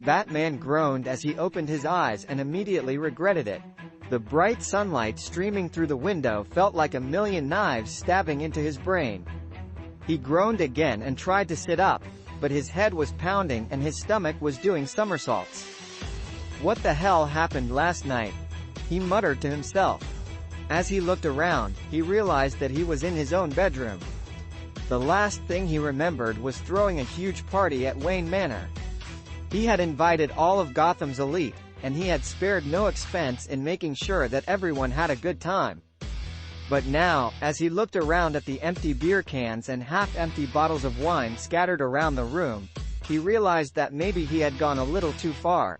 Batman groaned as he opened his eyes and immediately regretted it. The bright sunlight streaming through the window felt like a million knives stabbing into his brain. He groaned again and tried to sit up, but his head was pounding and his stomach was doing somersaults. What the hell happened last night? He muttered to himself. As he looked around, he realized that he was in his own bedroom. The last thing he remembered was throwing a huge party at Wayne Manor. He had invited all of Gotham's elite, and he had spared no expense in making sure that everyone had a good time. But now, as he looked around at the empty beer cans and half-empty bottles of wine scattered around the room, he realized that maybe he had gone a little too far.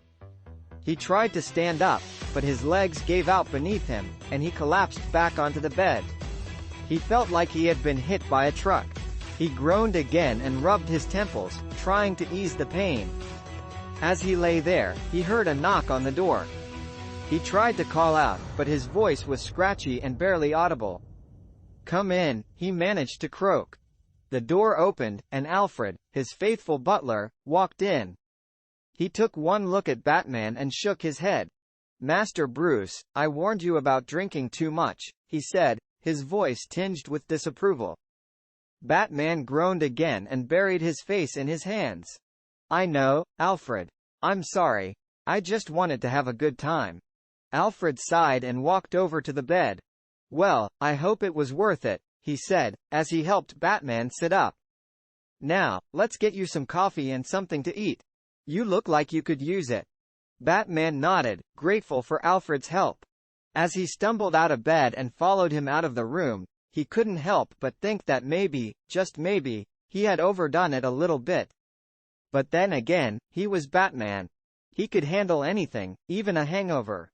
He tried to stand up, but his legs gave out beneath him, and he collapsed back onto the bed. He felt like he had been hit by a truck. He groaned again and rubbed his temples, trying to ease the pain. As he lay there, he heard a knock on the door. He tried to call out, but his voice was scratchy and barely audible. "Come in," he managed to croak. The door opened, and Alfred, his faithful butler, walked in. He took one look at Batman and shook his head. "Master Bruce, I warned you about drinking too much," he said, his voice tinged with disapproval. Batman groaned again and buried his face in his hands. "I know, Alfred. I'm sorry. I just wanted to have a good time." Alfred sighed and walked over to the bed. "Well, I hope it was worth it," he said, as he helped Batman sit up. "Now, let's get you some coffee and something to eat. You look like you could use it." Batman nodded, grateful for Alfred's help. As he stumbled out of bed and followed him out of the room, he couldn't help but think that maybe, just maybe, he had overdone it a little bit. But then again, he was Batman. He could handle anything, even a hangover.